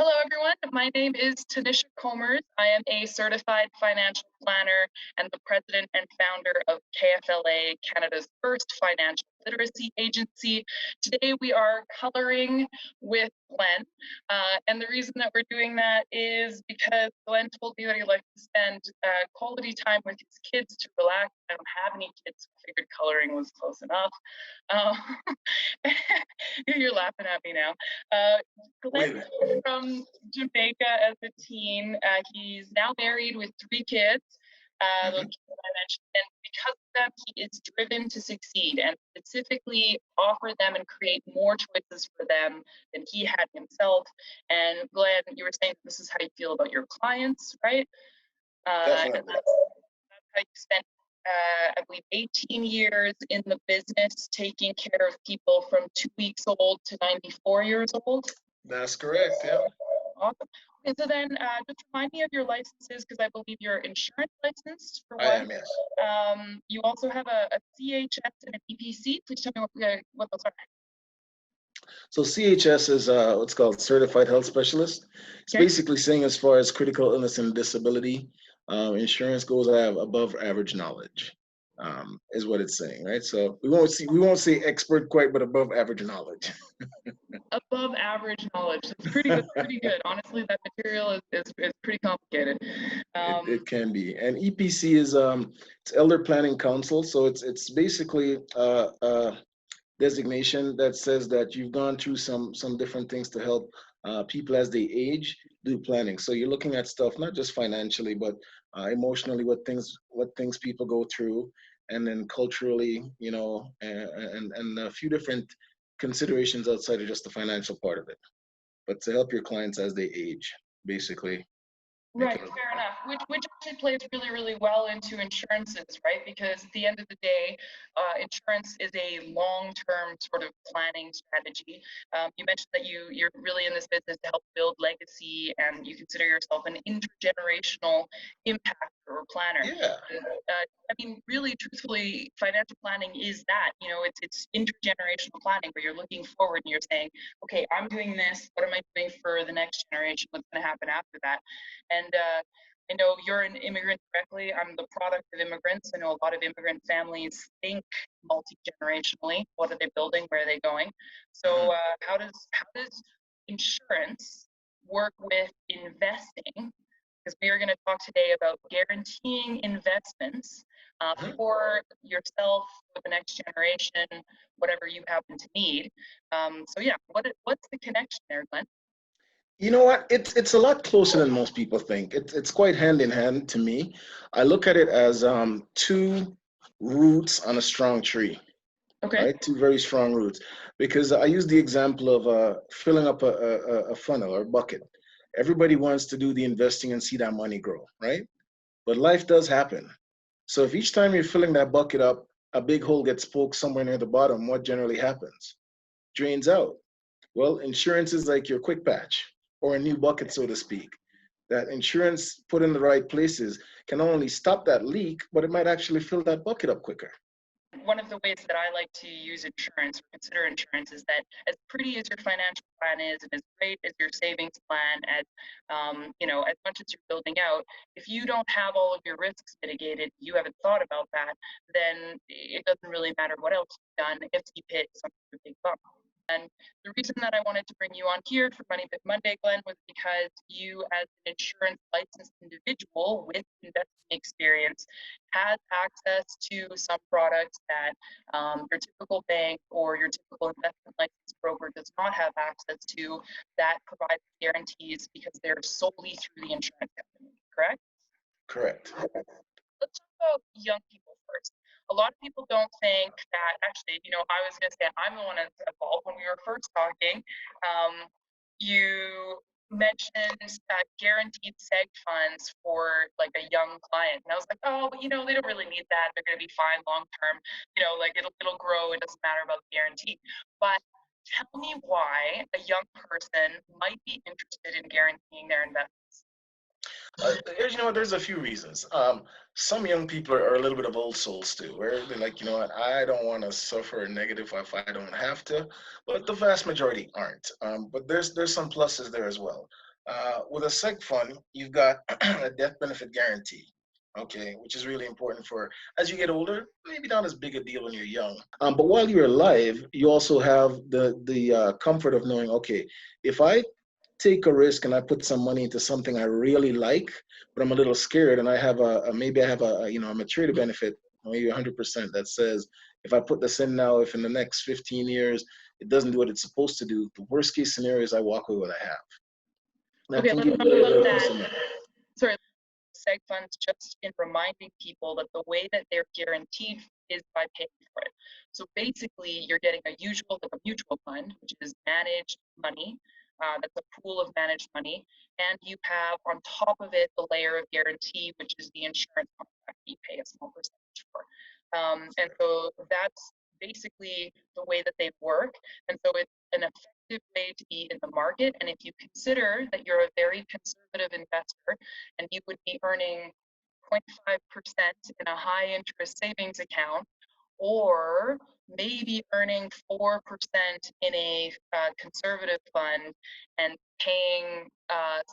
Hello, everyone. My name is Tanisha Comers. I am a certified financial planner and the president and founder of KFLA, Canada's first financial literacy agency. Today, we are coloring with Glen. And the reason that we're doing that is because Glen told me that he likes to spend quality time with his kids to relax. I don't have any kids, so I figured coloring was close enough. You're laughing at me now. Glen came from Jamaica as a teen. He's now married with 3 kids. Those kids that I mentioned, and because of them, he is driven to succeed and specifically offer them and create more choices for them than he had himself. And Glenn, you were saying this is how you feel about your clients, right? And Definitely. that's how you spent, I believe, 18 years in the business, taking care of people from 2 weeks old to 94 years old. That's correct. Yeah. Awesome. Okay, so then just remind me of your licenses because I believe you're insurance licensed for I one. am, yes. You also have a CHS and an EPC. Please tell me what those are. So CHS is what's called Certified Health Specialist. It's Okay. basically saying as far as critical illness and disability insurance goes, I have above average knowledge, is what it's saying, right? So we won't say expert quite, but above average knowledge. Above average knowledge. That's pretty good. Pretty good. Honestly, that material is pretty complicated. It can be. And EPC is it's Elder Planning Council. So it's basically designation that says that you've gone through some different things to help people as they age do planning. So you're looking at stuff not just financially, but emotionally, what things people go through, and then culturally, and a few different considerations outside of just the financial part of it. But to help your clients as they age, basically. Right, fair enough. Which actually plays really, really well into insurances, right? Because at the end of the day, insurance is a long-term sort of planning strategy. You mentioned that you're really in this business to help build legacy, and you consider yourself an intergenerational impactor or planner. Yeah. I mean, really, truthfully, financial planning is that. It's intergenerational planning where you're looking forward and you're saying, okay, I'm doing this. What am I doing for the next generation? What's going to happen after that? And I know you're an immigrant directly. I'm the product of immigrants. I know a lot of immigrant families think multi-generationally. What are they building? Where are they going? So how does insurance work with investing? Because we are going to talk today about guaranteeing investments for yourself, for the next generation, whatever you happen to need. So yeah, what's the connection there, Glenn? You know what? It's a lot closer than most people think. It's quite hand in hand to me. I look at it as two roots on a strong tree, Okay. right? Two very strong roots. Because I use the example of filling up a funnel or bucket. Everybody wants to do the investing and see that money grow, right? But life does happen. So if each time you're filling that bucket up, a big hole gets poked somewhere near the bottom, what generally happens? Drains out. Well, insurance is like your quick patch or a new bucket, so to speak. That insurance put in the right places can not only stop that leak, but it might actually fill that bucket up quicker. One of the ways that I like to use insurance or consider insurance is that as pretty as your financial plan is, and as great as your savings plan, as much as you're building out, if you don't have all of your risks mitigated, you haven't thought about that, then it doesn't really matter what else you've done if you hit some big bump. And the reason that I wanted to bring you on here for Money Bit Monday, Glenn, was because you, as an insurance licensed individual with investing experience, has access to some products that your typical bank or your typical investment license broker does not have access to, that provides guarantees because they're solely through the insurance company, correct? Correct. Let's talk about young people first. A lot of people don't think that, actually, I was going to say I'm the one that's involved. When we were first talking, you mentioned guaranteed seg funds for like a young client. And I was like, oh, but they don't really need that. They're going to be fine long term. Like it'll grow. It doesn't matter about the guarantee. But tell me why a young person might be interested in guaranteeing their investments. There's a few reasons. Some young people are a little bit of old souls too, where they're like, you know what, I don't want to suffer a negative if I don't have to, but the vast majority aren't. But there's some pluses there as well. With a seg fund, you've got a death benefit guarantee, okay, which is really important for as you get older. Maybe not as big a deal when you're young, but while you're alive, you also have the comfort of knowing, okay, if I take a risk and I put some money into something I really like, but I'm a little scared, and I have maybe I have a maturity benefit, maybe 100% that says if I put this in now, if in the next 15 years it doesn't do what it's supposed to do, the worst case scenario is I walk away with what I have. That Okay, can let's give talk you a about little peace that. of mind. Sorry, seg funds, just in reminding people that the way that they're guaranteed is by paying for it. So basically, you're getting a usual, like a mutual fund, which is managed money. That's a pool of managed money, and you have on top of it the layer of guarantee, which is the insurance contract you pay a small percentage for. And so that's basically the way that they work. And so it's an effective way to be in the market. And if you consider that you're a very conservative investor and you would be earning 0.5% in a high interest savings account, or maybe earning 4% in a conservative fund and paying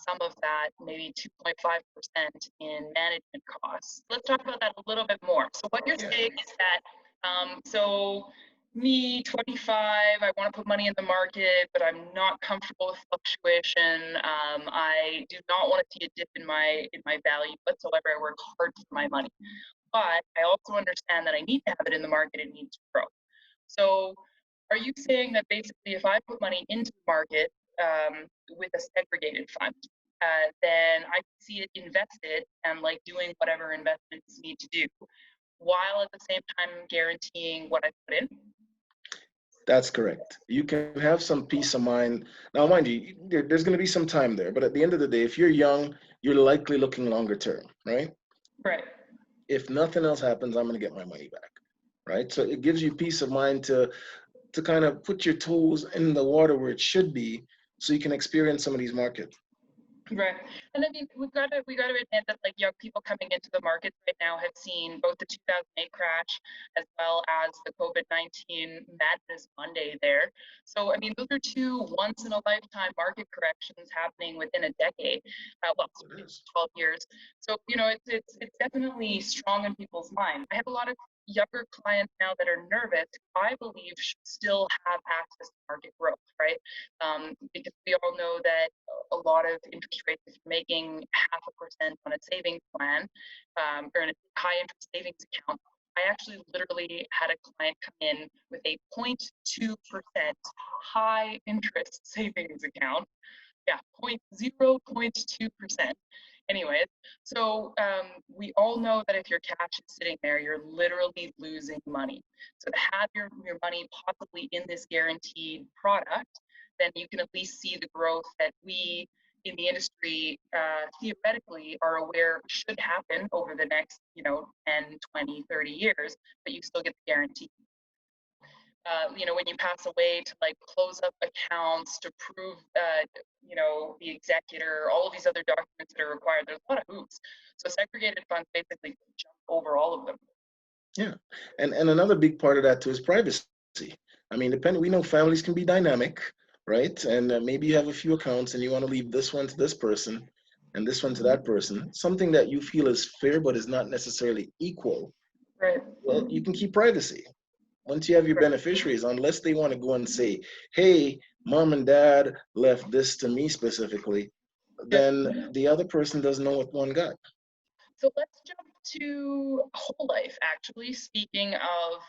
some of that, maybe 2.5% in management costs. Let's talk about that a little bit more. So what you're Yeah. saying is that, so me, 25, I want to put money in the market, but I'm not comfortable with fluctuation. I do not want to see a dip in my value whatsoever. I work hard for my money, but I also understand that I need to have it in the market. It needs to grow. So, are you saying that basically, if I put money into the market with a segregated fund, then I can see it invested and like doing whatever investments need to do, while at the same time guaranteeing what I put in? That's correct. You can have some peace of mind. Now, mind you, there's going to be some time there, but at the end of the day, if you're young, you're likely looking longer term, right? Right. If nothing else happens, I'm going to get my money back, right? So it gives you peace of mind to kind of put your toes in the water where it should be, so you can experience some of these markets. Right. And I mean, we got to admit that like young people coming into the market right now have seen both the 2008 crash as well as the COVID-19 Madness Monday there. So I mean, those are two once in a lifetime market corrections happening within a decade. Well, It is. 12 years. So you know, it's definitely strong in people's mind. I have a lot of younger clients now that are nervous, I believe should still have access to market growth, right? Because we all know that a lot of interest rates, if you're making 0.5% on a savings plan or in a high interest savings account, I actually literally had a client come in with a 0.2% high interest savings account. Yeah, 0.2%. Anyways, so we all know that if your cash is sitting there, you're literally losing money. So to have your money possibly in this guaranteed product, then you can at least see the growth that we in the industry theoretically are aware should happen over the next, 10, 20, 30 years, but you still get the guarantee. When you pass away, to like close up accounts, to prove, the executor, all of these other documents that are required. There's a lot of hoops. So segregated funds basically jump over all of them. Yeah. And another big part of that too is privacy. I mean, we know families can be dynamic, right? And maybe you have a few accounts and you want to leave this one to this person and this one to that person, something that you feel is fair but is not necessarily equal. Right. Well, you can keep privacy. Once you have your Right. beneficiaries, unless they want to go and say, hey, mom and dad left this to me specifically, Yeah. then the other person doesn't know what one got. So let's jump to whole life, actually. Speaking of,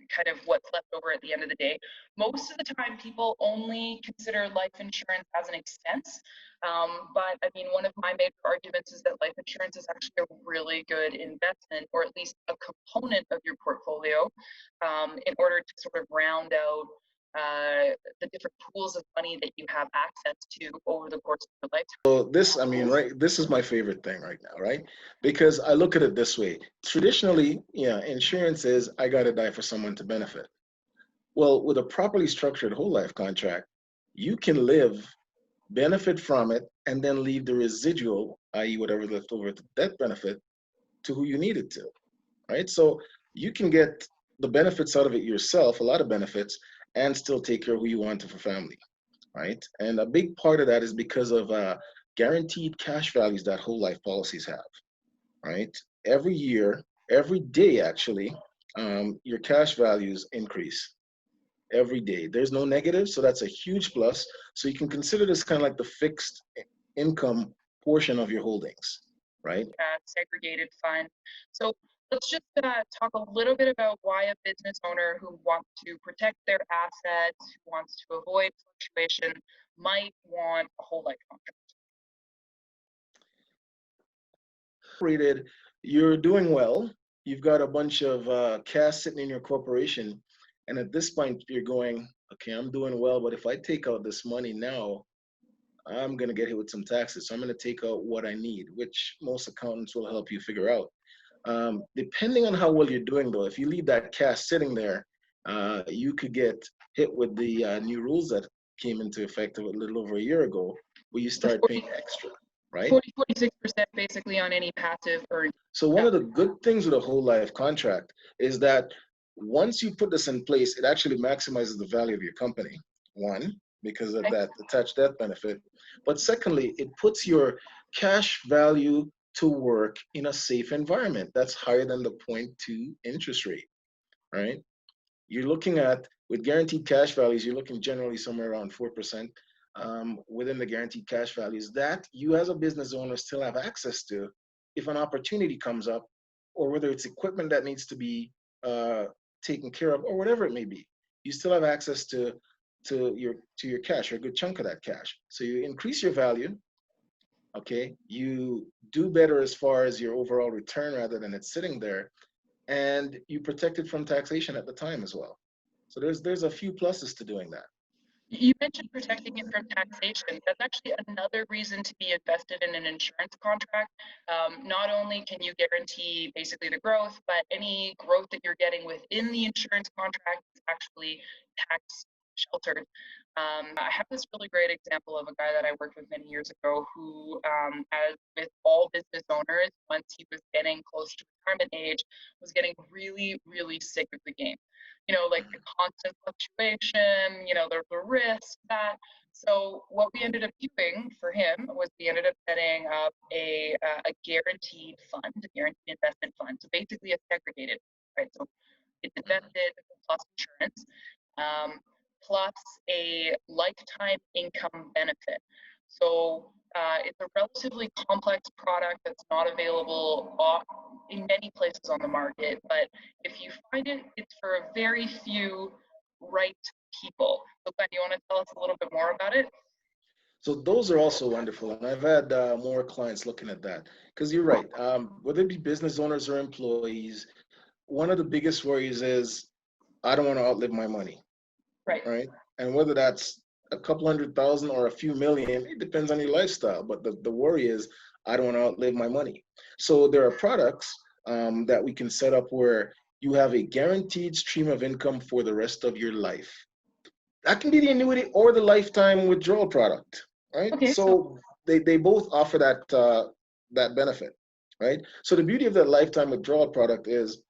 kind of what's left over at the end of the day, most of the time people only consider life insurance as an expense. But I mean, one of my major arguments is that life insurance is actually a really good investment, or at least a component of your portfolio, in order to sort of round out the different pools of money that you have access to over the course of your lifetime. So this, I mean, right, this is my favorite thing right now, right? Because I look at it this way. Traditionally, yeah, insurance is I got to die for someone to benefit. Well, with a properly structured whole life contract, you can live, benefit from it, and then leave the residual, i.e., whatever left over to death benefit, to who you need it to, right? So you can get the benefits out of it yourself, a lot of benefits, and still take care of who you want to for family. right? And a big part of that is because of guaranteed cash values that whole life policies have, right? Every year, every day actually, your cash values increase every day. There's no negative, so that's a huge plus. So you can consider this kind of like the fixed income portion of your holdings, right? Segregated fund. So let's just talk a little bit about why a business owner who wants to protect their assets, who wants to avoid fluctuation, might want a whole life contract. Rated, you're doing well. You've got a bunch of cash sitting in your corporation, and at this point, you're going, okay, I'm doing well, but if I take out this money now, I'm going to get hit with some taxes. So I'm going to take out what I need, which most accountants will help you figure out. Depending on how well you're doing, though, if you leave that cash sitting there, you could get hit with the new rules that came into effect a little over a year ago, where you start paying extra, right? 46% basically on any passive earnings. So one of the good things with a whole life contract is that once you put this in place, it actually maximizes the value of your company. One, because of that attached death benefit. But secondly, it puts your cash value to work in a safe environment that's higher than the 0.2 interest rate, right? You're looking at, with guaranteed cash values, you're looking generally somewhere around 4% within the guaranteed cash values that you as a business owner still have access to if an opportunity comes up, or whether it's equipment that needs to be uh, taken care of, or whatever it may be. You still have access to your cash, or a good chunk of that cash. So you increase your value, okay? You do better as far as your overall return rather than it sitting there, and you protect it from taxation at the time as well. So there's a few pluses to doing that. You mentioned protecting it from taxation. That's actually another reason to be invested in an insurance contract. Not only can you guarantee basically the growth, but any growth that you're getting within the insurance contract is actually tax sheltered. I have this really great example of a guy that I worked with many years ago who, as with all business owners, once he was getting close to retirement age, was getting really, really sick of the game. Like the constant fluctuation, the risk, that. So what we ended up doing for him was we ended up setting up a guaranteed fund, a guaranteed investment fund. So basically a segregated, right? So it's invested plus insurance, um, plus a lifetime income benefit. So it's a relatively complex product that's not available in many places on the market, but if you find it, it's for a very few right people. So Glenn, you want to tell us a little bit more about it? So those are also wonderful, and I've had more clients looking at that because you're right. Whether it be business owners or employees, one of the biggest worries is I don't want to outlive my money, Right. right? And whether that's a couple 100,000 or a few million, it depends on your lifestyle. But the worry is I don't want to outlive my money. So there are products that we can set up where you have a guaranteed stream of income for the rest of your life. That can be the annuity or the lifetime withdrawal product, right? Okay. So they both offer that benefit, right? So the beauty of that lifetime withdrawal product is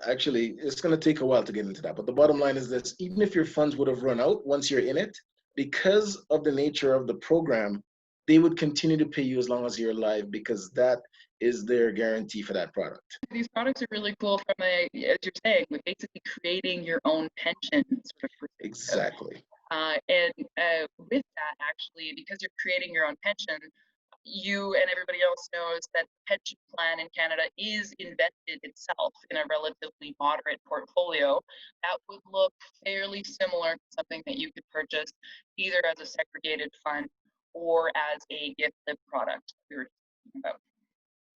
actually it's going to take a while to get into that, but the bottom line is this: even if your funds would have run out once you're in it, because of the nature of the program, they would continue to pay you as long as you're alive because that is their guarantee for that product. These products are really cool from as you're saying, with basically creating your own pension sort of perspective. Exactly. And with that, actually, because you're creating your own pension, you and everybody else knows that the pension plan in Canada is invested itself in a relatively moderate portfolio that would look fairly similar to something that you could purchase either as a segregated fund or as a gift live product we were talking about.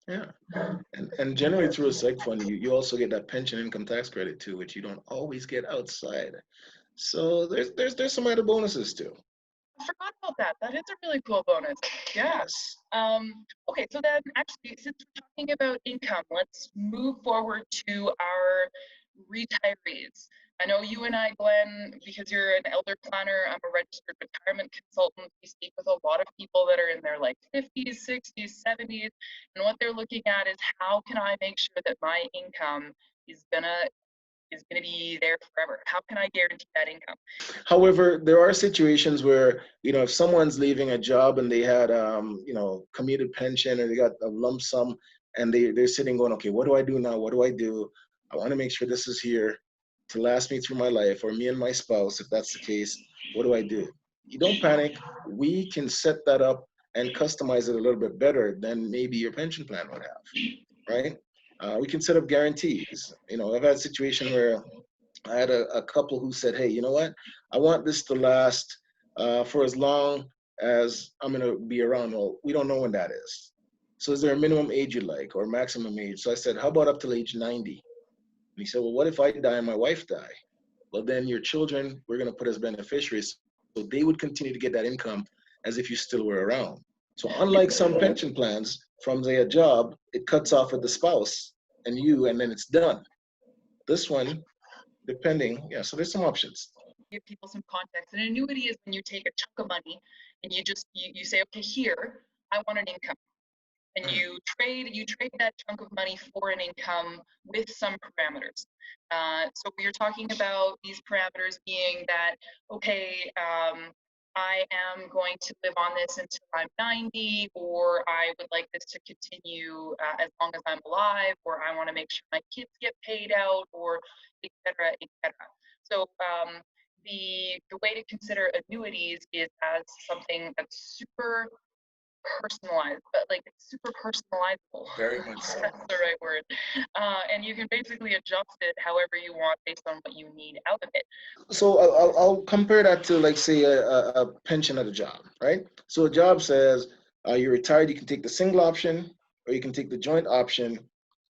Yeah, and generally through a seg fund, you also get that pension income tax credit too, which you don't always get outside. So there's some other bonuses too. I forgot about that. That is a really cool bonus. Yeah. Yes. Okay, so then actually, since we're talking about income, let's move forward to our retirees. I know you and I, Glenn, because you're an elder planner, I'm a registered retirement consultant. We speak with a lot of people that are in their like 50s, 60s, 70s, and what they're looking at is how can I make sure that my income is gonna is going to be there forever? How can I guarantee that income? However, there are situations where, if someone's leaving a job and they had, commuted pension or they got a lump sum and they're sitting going, okay, what do I do now? What do I do? I want to make sure this is here to last me through my life, or me and my spouse, if that's the case. What do I do? You don't panic. We can set that up and customize it a little bit better than maybe your pension plan would have, right? We can set up guarantees. I've had a situation where I had a couple who said, hey, you know what? I want this to last for as long as I'm going to be around. Well, we don't know when that is. So is there a minimum age you like, or maximum age? So I said, how about up till age 90? And he said, well, what if I die and my wife die? Well, then your children, we're going to put as beneficiaries. So they would continue to get that income as if you still were around. So unlike some pension plans, from say a job, it cuts off with the spouse and you, and then it's done. This one, depending, yeah, so there's some options. Give people some context. An annuity is when you take a chunk of money and you say, okay, here, I want an income. And you trade that chunk of money for an income with some parameters. So we're talking about these parameters being that, okay, I am going to live on this until I'm 90, or I would like this to continue as long as I'm alive, or I want to make sure my kids get paid out, or et cetera, et cetera. So the way to consider annuities is as something that's super personalized, but like it's super personalizable. Very much so. That's the right word. And you can basically adjust it however you want based on what you need out of it. So I'll compare that to, like, say a pension at a job, right? So a job says you're retired, you can take the single option or you can take the joint option,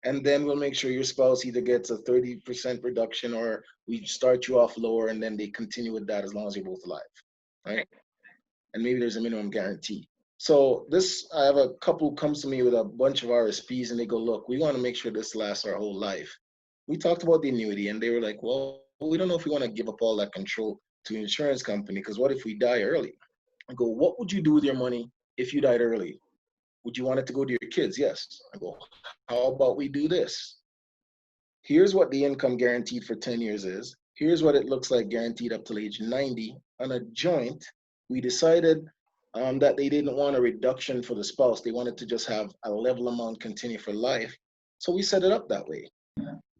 and then we'll make sure your spouse either gets a 30% reduction or we start you off lower and then they continue with that as long as you're both alive, right? And maybe there's a minimum guarantee. So I have a couple who comes to me with a bunch of RSPs and they go, look, we want to make sure this lasts our whole life. We talked about the annuity and they were like, well, we don't know if we want to give up all that control to an insurance company, because what if we die early? I go, what would you do with your money if you died early? Would you want it to go to your kids? Yes. I go, how about we do this? Here's what the income guaranteed for 10 years is. Here's what it looks like guaranteed up till age 90. On a joint, we decided that they didn't want a reduction for the spouse. They wanted to just have a level amount continue for life. So we set it up that way.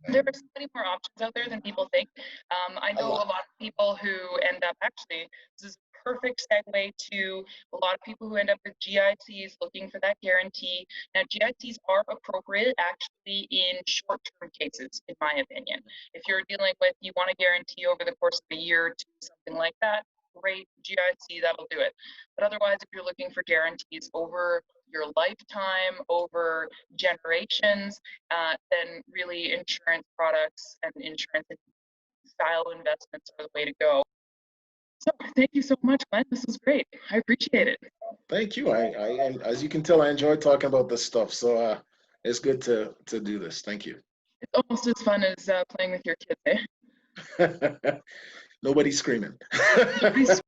There are so many more options out there than people think. I know a lot of people who end up, actually, this is a perfect segue to a lot of people who end up with GICs looking for that guarantee. Now, GICs are appropriate actually in short-term cases, in my opinion. If you're dealing with, you want a guarantee over the course of a year or two, something like that, great, GIC, that'll do it. But otherwise, if you're looking for guarantees over your lifetime, over generations, then really insurance products and insurance style investments are the way to go. So thank you so much, Glenn. This was great. I appreciate it. Thank you. And as you can tell, I enjoy talking about this stuff. So it's good to do this. Thank you. It's almost as fun as playing with your kids, eh? Nobody's screaming. Nobody's